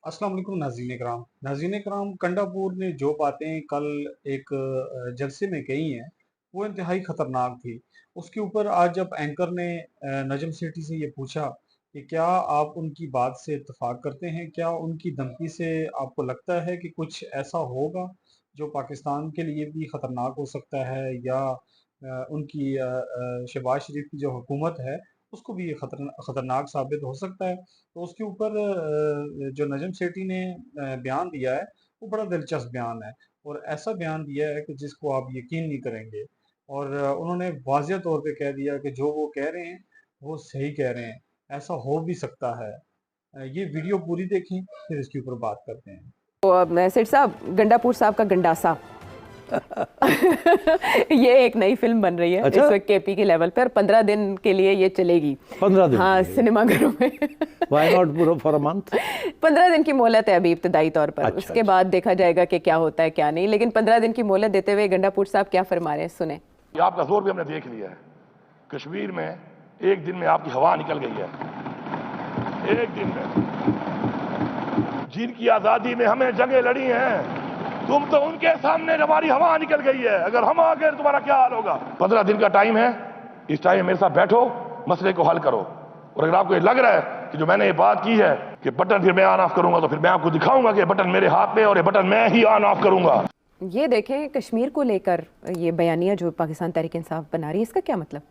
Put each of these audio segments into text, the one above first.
अस्सलाम वालेकुम नाज़रीन कराम कंडापुर ने जो बातें कल एक जलसे में कही हैं वो इंतहाई ख़तरनाक थी। उसके ऊपर आज जब एंकर ने नजम सेठी से ये पूछा कि क्या आप उनकी बात से इत्तेफाक करते हैं? क्या उनकी धमकी से आपको लगता है कि कुछ ऐसा होगा जो पाकिस्तान के लिए भी ख़तरनाक हो सकता है या उनकी शहबाज शरीफ की जो हुकूमत है उसको भी ये ख़तरनाक साबित हो सकता है? तो उसके ऊपर जो नजम सेठी ने बयान दिया है वो बड़ा दिलचस्प बयान है और ऐसा बयान दिया है कि जिसको आप यकीन नहीं करेंगे और उन्होंने वाज़िया तौर पे कह दिया कि जो वो कह रहे हैं वो सही कह रहे हैं, ऐसा हो भी सकता है। ये वीडियो पूरी देखें फिर इसके ऊपर बात करते हैं। तो अब सेठ साहब, गंडापुर साहब का गंडासा ये एक नई फिल्म बन रही है अच्छा? इस वक्त केपी के लेवल पे और 15 दिन के लिए ये चलेगी। 15 दिन हाँ, सिनेमाघरों में। वाई नॉट पूरा फॉर अ मंथ? 15 दिन की मोहलत है अभी इब्तदाई तौर पर। अच्छा, उसके अच्छा। बाद देखा जाएगा कि क्या होता है क्या नहीं, लेकिन 15 दिन की मोहलत देते हुए गंडापुर साहब क्या फरमा रहे हैं, सुने। आपका जोर भी हमने देख लिया है। कश्मीर में एक दिन में आपकी हवा निकल गई है, एक दिन में। जिनकी आजादी में हमें जंगें लड़ी हैं, तुम तो उनके सामने हमारी हवा निकल गई है। अगर हम आ गए तो तुम्हारा क्या हाल होगा? 15 दिन का टाइम है, इस टाइम मेरे साथ बैठो, मसले को हल करो। और अगर आपको ये लग रहा है कि जो मैंने ये बात की है कि बटन फिर मैं ऑन ऑफ करूंगा, तो फिर मैं आपको दिखाऊंगा कि बटन मेरे हाथ में और ये बटन मैं ही ऑन ऑफ करूंगा। ये देखें, कश्मीर को लेकर ये बयानिया जो पाकिस्तान तहरीक इंसाफ बना रही है, इसका क्या मतलब?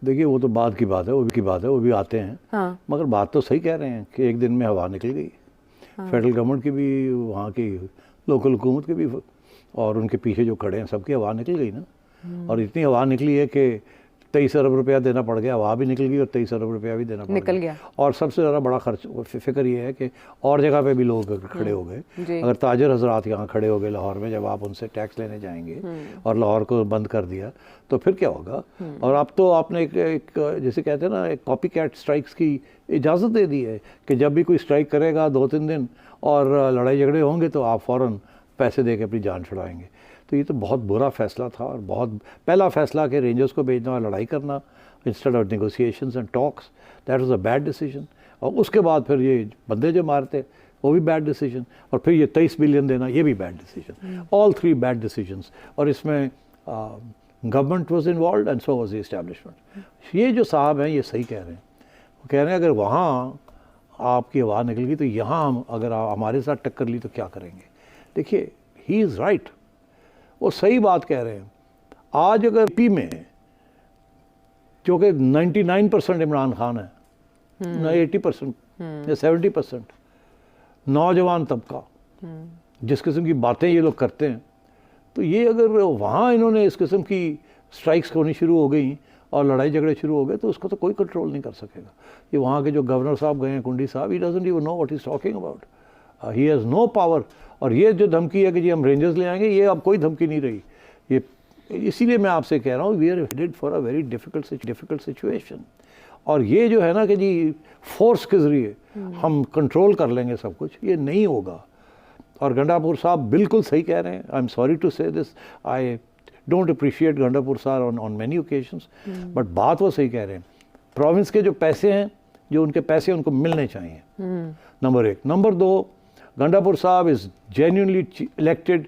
देखिए, वो तो बात की बात है, वो भी आते हैं। हाँ। मगर बात तो सही कह रहे हैं कि एक दिन में हवा निकल गई। हाँ। फेडरल गवर्नमेंट की भी, वहाँ की लोकल हुकूमत की भी, और उनके पीछे जो खड़े हैं सबकी हवा निकल गई ना। और इतनी हवा निकली है कि 23 अरब रुपया देना पड़ गया। हवा भी निकल गई और 23 अरब रुपया भी देना पड़ निकल गया। और सबसे ज़्यादा बड़ा खर्च फिक्र ये है कि और जगह पे भी लोग खड़े हो गए। जी। अगर ताजर हजरात यहाँ खड़े हो गए लाहौर में, जब आप उनसे टैक्स लेने जाएंगे और लाहौर को बंद कर दिया तो फिर क्या होगा? और अब तो आपने एक जैसे कहते हैं ना, एक कॉपी कैट स्ट्राइक्स की इजाज़त दे दी है कि जब भी कोई स्ट्राइक करेगा 2-3 दिन और लड़ाई झगड़े होंगे तो आप फ़ौरन पैसे दे के अपनी जान छुड़ाएंगे। तो ये तो बहुत बुरा फैसला था और बहुत पहला फैसला कि रेंजर्स को भेजना और लड़ाई करना instead of negotiations and talks, that was a bad decision. और उसके बाद फिर ये बंदे जो मारते वो भी बैड डिसीजन, और फिर ये 23 बिलियन देना ये भी bad decision. All 3 bad decisions. और इसमें government was involve and so was the establishment. ये जो साहब हैं ये सही कह रहे हैं। वो कह रहे हैं अगर वहाँ आपकी हवा निकल गई तो यहाँ हम अगर हमारे साथ टक्कर ली तो क्या करेंगे? देखिए, ही इज़ राइट, वो सही बात कह रहे हैं। आज अगर पी में जो कि 99% इमरान खान है, ना 80% या 70% नौजवान तबका, जिस किस्म की बातें ये लोग करते हैं, तो ये अगर वहाँ इन्होंने इस किस्म की स्ट्राइक्स होनी शुरू हो गई और लड़ाई झगड़े शुरू हो गए तो उसको तो कोई कंट्रोल नहीं कर सकेगा। ये वहाँ के जो गवर्नर साहब गए हैं, कुंडी साहब, he doesn't even know what he is talking about. He has no power. और ये जो धमकी है कि जी हम रेंजर्स ले आएंगे, ये अब कोई धमकी नहीं रही। ये इसीलिए मैं आपसे कह रहा हूँ, we are headed for a very difficult situation. और ये जो है ना कि जी फोर्स के ज़रिए हम कंट्रोल कर लेंगे सब कुछ, ये नहीं होगा। और गंडापुर साहब बिल्कुल सही कह रहे हैं। आई एम सॉरी टू से this, I don't appreciate Gandapur साहब ऑन मैनी ओकेजन्स, बट बात वो सही कह रहे हैं। प्रोविंस के जो पैसे हैं, जो उनके पैसे उनको मिलने चाहिए, नंबर 1। नंबर 2, गंडापुर साहब is genuinely elected,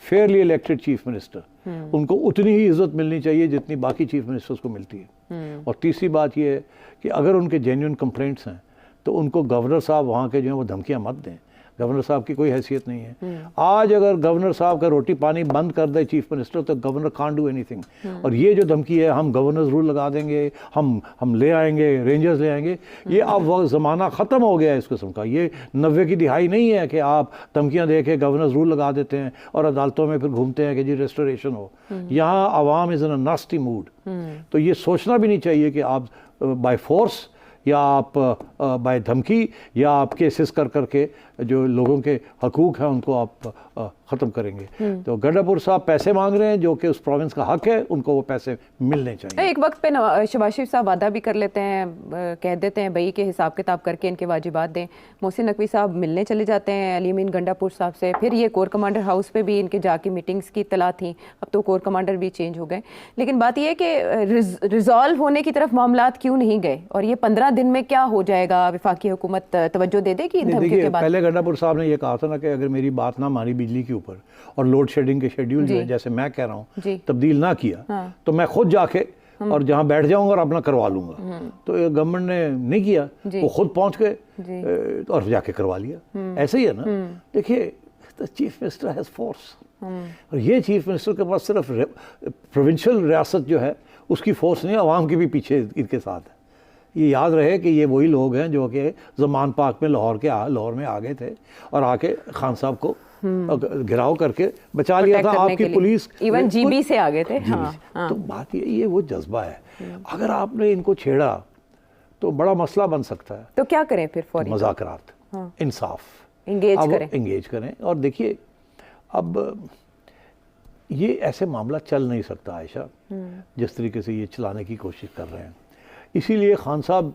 Fairlie elected chief minister. उनको उतनी ही इज्जत मिलनी चाहिए जितनी बाकी चीफ मिनिस्टर्स को मिलती है। और तीसरी बात यह है कि अगर उनके जेन्युइन कंप्लेंट्स हैं तो उनको गवर्नर साहब वहाँ के जो हैं वो धमकियाँ मत दें। गवर्नर साहब की कोई हैसियत नहीं है। आज अगर गवर्नर साहब का रोटी पानी बंद कर दे चीफ मिनिस्टर तो गवर्नर कांट डू एनीथिंग। और ये जो धमकी है हम गवर्नर्स रूल लगा देंगे, हम ले आएंगे, रेंजर्स ले आएंगे, ये अब वक्त ज़माना ख़त्म हो गया है इस किस्म का। ये 90 की दिहाई नहीं है कि आप धमकियाँ दे के गवर्नर्स रूल लगा देते हैं और अदालतों में फिर घूमते हैं कि जी रेस्टोरेशन हो। यहाँ आवाम is in a nasty mood. तो ये सोचना भी नहीं चाहिए कि आप बाय फोर्स या आप बाय धमकी या आप केसेस कर करके जो लोगों के हकूक़ हैं उनको आप ख़त्म करेंगे। तो गंडापुर साहब पैसे मांग रहे हैं जो कि उस प्रोविंस का हक है, उनको वो पैसे मिलने चाहिए। एक वक्त पे शहबाज शरीफ साहब वादा भी कर लेते हैं, कह देते हैं भाई के हिसाब किताब करके इनके वाजिबात दें। मोहसिन नकवी साहब मिलने चले जाते हैं अली अमीन गंडापुर साहब से, फिर ये कोर कमांडर हाउस पे भी इनके जाके मीटिंग्स की इत्तला थी। अब तो कोर कमांडर भी चेंज हो गए, लेकिन बात यह है कि रिजॉल्व होने की तरफ मामलात क्यों नहीं गए, और ये 15 दिन में क्या हो जाएगा? वफाकी हुकूमत तवज्जो दे देगी इन धमकियों के बाद? पहले गंडापुर साहब ने ये कहा था ना कि अगर मेरी बात ना मानी बिजली के ऊपर और लोड शेडिंग के शेड्यूल जो है जैसे मैं कह रहा हूँ तब्दील ना किया तो मैं खुद जाके और जहाँ बैठ जाऊंगा और अपना करवा लूंगा। तो गवर्नमेंट ने नहीं किया, वो खुद पहुंच गए और जाके करवा लिया। ऐसे ही है ना। देखिए, the chief minister has force, और ये चीफ मिनिस्टर के पास सिर्फ प्रोविंशियल रियासत जो है उसकी फोर्स नहीं, आवाम के भी पीछे इनके साथ है। ये याद रहे कि ये वही लोग हैं जो कि ज़मान पाक में लाहौर में आ गए थे और आके खान साहब को घिराव करके बचा लिया था। आपकी पुलिस इवन जीबी से आ गए थे। तो बात ये वो जज्बा है। अगर आपने इनको छेड़ा तो बड़ा मसला बन सकता है। तो क्या करें फिर? फौरी मुज़ाकरात, इंसाफ, एंगेज करें। और देखिए, अब ये ऐसे मामला चल नहीं सकता आयशा, जिस तरीके से ये चलाने की कोशिश कर रहे हैं। इसीलिए खान साहब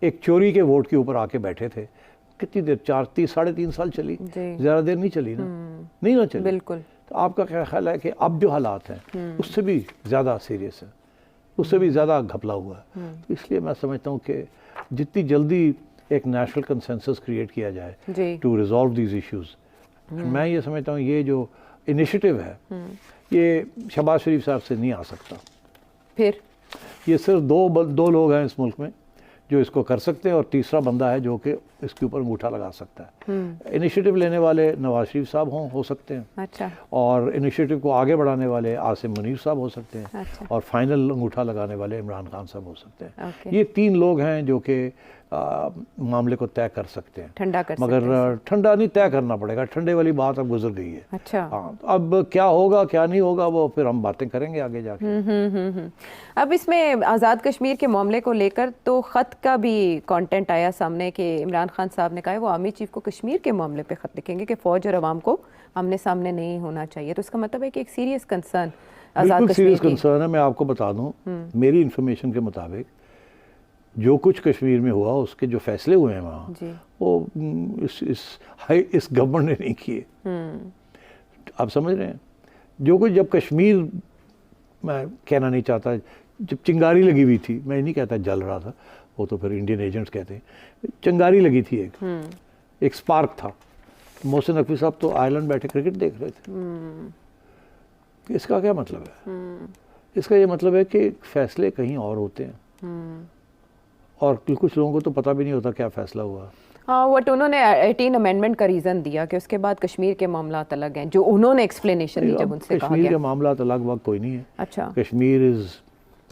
एक चोरी के वोट के ऊपर आके बैठे थे। कितनी देर? 3.5 साल चली, ज़्यादा देर नहीं चली ना, नहीं ना चली। बिल्कुल। तो आपका क्या ख्याल है कि अब जो हालात हैं उससे भी ज़्यादा सीरियस है, उससे भी ज़्यादा घपला हुआ है? तो इसलिए मैं समझता हूँ कि जितनी जल्दी एक नेशनल कंसेंसस क्रिएट किया जाए टू रिजॉल्व दीज इश्यूज़, मैं ये समझता हूँ ये जो इनिशिएटिव है ये शहबाज शरीफ साहब से नहीं आ सकता। फिर ये सिर्फ दो लोग हैं इस मुल्क में जो इसको कर सकते हैं, और तीसरा बंदा है जो कि इसके ऊपर अंगूठा लगा सकता है। इनिशिएटिव लेने वाले नवाज शरीफ साहब हो सकते हैं। अच्छा। और इनिशिएटिव को आगे बढ़ाने वाले आसिम मुनीर साहब हो सकते हैं। अच्छा। और फाइनल अंगूठा लगाने वाले इमरान खान साहब हो सकते हैं। Okay. ये 3 लोग हैं जो कि मामले को तय कर सकते हैं, ठंडा कर मगर सकते हैं। ठंडा नहीं तय करना पड़ेगा, ठंडे वाली बात अब गुजर गई है। अच्छा। हाँ, अब क्या होगा क्या नहीं होगा वो फिर हम बातें करेंगे आगे जाके। अब इसमें आज़ाद कश्मीर के मामले को लेकर तो ख़त का भी कंटेंट आया सामने कि इमरान खान साहब ने कहा है वो आर्मी चीफ को कश्मीर के मामले पे ख़त लिखेंगे कि फ़ौज और अवाम को आमने सामने नहीं होना चाहिए। तो इसका मतलब है कि एक serious concern Azad Kashmir serious concern है। मैं आपको बता दूं, मेरी इंफॉर्मेशन के मुताबिक जो कुछ कश्मीर में हुआ उसके जो फैसले हुए हैं वहाँ वो इस गवर्नमेंट ने नहीं किए। आप समझ रहे हैं? जो कुछ जब कश्मीर, मैं कहना नहीं चाहता, जब चिंगारी लगी हुई थी, मैं नहीं कहता जल रहा था, वो तो फिर इंडियन एजेंट्स कहते हैं, चिंगारी लगी थी, एक स्पार्क था। मोहसिन नकवी साहब तो आयरलैंड बैठे क्रिकेट देख रहे थे। इसका क्या मतलब है? इसका ये मतलब है कि फैसले कहीं और होते हैं और कुछ लोगों को तो पता भी नहीं होता क्या फैसला हुआ। हाँ, वट उन्होंने 18 अमेंडमेंट का रीज़न दिया कि उसके बाद कश्मीर के मामला अलग हैं, जो उन्होंने एक्सप्लेनेशन दी जब उनसे कहा गया। कश्मीर के मामला अलग वक्त कोई नहीं है। अच्छा। Kashmir is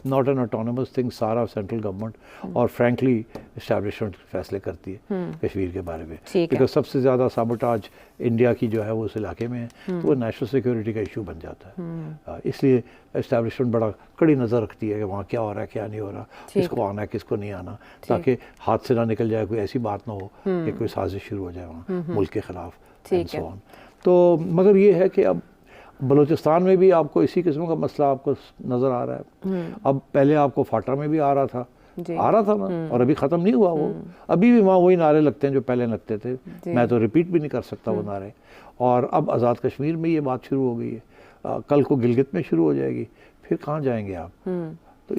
not an autonomous thing, सारा सेंट्रल गवर्नमेंट और फ्रैंकली इस्टेब्लिशमेंट फैसले करती है कश्मीर के बारे में। बिकॉज सबसे ज़्यादा साबोटाज इंडिया की जो है वो उस इलाके में है, तो वो नेशनल सिक्योरिटी का इशू बन जाता है। इसलिए इस्टेब्लिशमेंट बड़ा कड़ी नज़र रखती है कि वहाँ क्या हो रहा है क्या नहीं हो रहा, किसको आना है किसको नहीं आना, ताकि हाथ से ना निकल जाए, कोई ऐसी बात ना हो कि कोई साजिश शुरू हो जाए वहाँ मुल्क के ख़िलाफ़। तो मगर ये है कि अब बलूचिस्तान में भी आपको इसी किस्म का मसला आपको नज़र आ रहा है। अब पहले आपको फाटा में भी आ रहा था ना, और अभी ख़त्म नहीं हुआ वो। अभी भी वहाँ वही नारे लगते हैं जो पहले लगते थे। मैं तो रिपीट भी नहीं कर सकता वो नारे। और अब आज़ाद कश्मीर में ये बात शुरू हो गई है, कल को गिलगित में शुरू हो जाएगी, फिर कहाँ जाएंगे आप? तो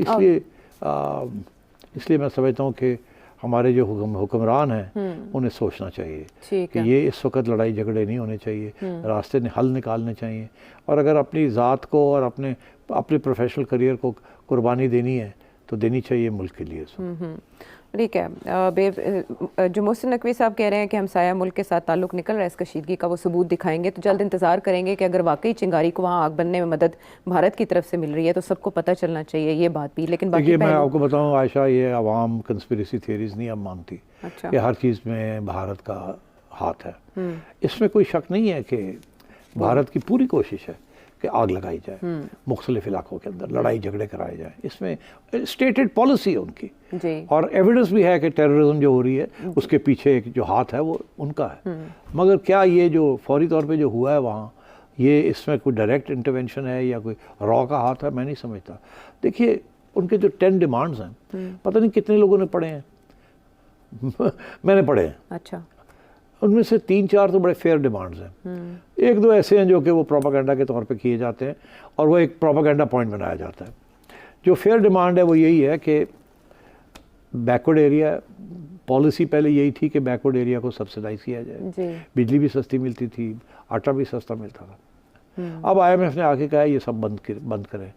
इसलिए मैं समझता हूँ कि हमारे जो हुक्मरान हैं उन्हें सोचना चाहिए कि ये इस वक्त लड़ाई झगड़े नहीं होने चाहिए, रास्ते हल निकालने चाहिए। और अगर अपनी ज़ात को और अपने प्रोफेशनल करियर को कुर्बानी देनी है तो देनी चाहिए मुल्क के लिए। ठीक है। जो मोहसिन नकवी साहब कह रहे हैं कि हमसाया मुल्क के साथ ताल्लुक़ निकल रहा है इस कशीदगी का, वो सबूत दिखाएंगे। तो जल्द इंतज़ार करेंगे कि अगर वाकई चिंगारी को वहाँ आग बनने में मदद भारत की तरफ से मिल रही है तो सबको पता चलना चाहिए ये बात भी। लेकिन बाकी मैं आपको बताऊँ आयशा, ये आवाम कंस्पिरेसी थियरीज नहीं अब मानती। अच्छा। कि हर चीज़ में भारत का हाथ है। इसमें कोई शक नहीं है कि भारत की पूरी कोशिश है कि आग लगाई जाए, मुख्तलिफ इलाकों के अंदर लड़ाई झगड़े कराए जाए। इसमें स्टेटेड पॉलिसी है उनकी जी। और एविडेंस भी है कि टेररिज्म जो हो रही है उसके पीछे एक जो हाथ है वो उनका है। मगर क्या ये जो फौरी तौर पे जो हुआ है वहाँ ये इसमें कोई डायरेक्ट इंटरवेंशन है या कोई रॉ का हाथ है, मैं नहीं समझता। देखिए उनके जो 10 डिमांड्स हैं, पता नहीं कितने लोगों ने पढ़े हैं मैंने पढ़े हैं। अच्छा। उनमें से 3-4 तो बड़े फेयर डिमांड्स हैं, 1-2 ऐसे हैं जो कि वो प्रोपागेंडा के तौर पे किए जाते हैं और वो एक प्रोपागेंडा पॉइंट बनाया जाता है। जो फेयर डिमांड है वो यही है कि बैकवर्ड एरिया पॉलिसी पहले यही थी कि बैकवर्ड एरिया को सब्सिडाइज किया जाए, जी। बिजली भी सस्ती मिलती थी, आटा भी सस्ता मिलता था। अब IMF ने आके कहा है ये सब बंद करें,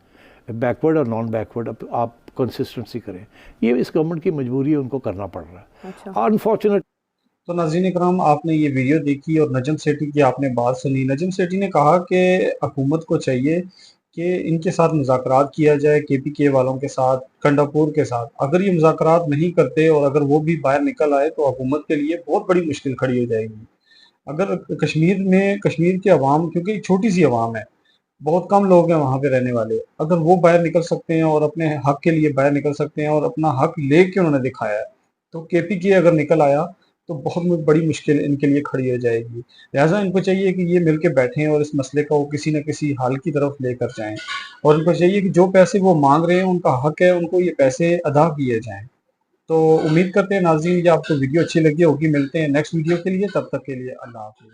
बैकवर्ड और नॉन बैकवर्ड आप कंसिस्टेंसी करें। ये इस गवर्नमेंट की मजबूरी है, उनको करना पड़ रहा है। अच्छा। अनफॉर्चुनेट। तो नाज़रीन इकराम, आपने ये वीडियो देखी और नजम सेठी की आपने बात सुनी। नजम सेठी ने कहा कि हुकूमत को चाहिए कि इनके साथ मुज़ाकरात किया जाए, KPK वालों के साथ, कंडापुर के साथ। अगर ये मुज़ाकरात नहीं करते और अगर वो भी बाहर निकल आए तो हुकूमत के लिए बहुत बड़ी मुश्किल खड़ी हो जाएगी। अगर कश्मीर की अवाम, क्योंकि एक छोटी सी अवाम है, बहुत कम लोग हैं वहाँ पे रहने वाले, अगर वो बाहर निकल सकते हैं और अपने हक के लिए बाहर निकल सकते हैं और अपना हक लेके उन्होंने दिखाया है, तो KPK अगर निकल आया तो बहुत बड़ी मुश्किल इनके लिए खड़ी हो जाएगी। लिहाजा इनको चाहिए कि ये मिलके बैठें और इस मसले को किसी न किसी हल की तरफ लेकर जाएं और इनको चाहिए कि जो पैसे वो मांग रहे हैं, उनका हक है, उनको ये पैसे अदा किए जाएं। तो उम्मीद करते हैं नाज़रीन ये आपको वीडियो अच्छी लगी होगी। मिलते हैं नेक्स्ट वीडियो के लिए, तब तक के लिए अल्लाह हाफ़िज़।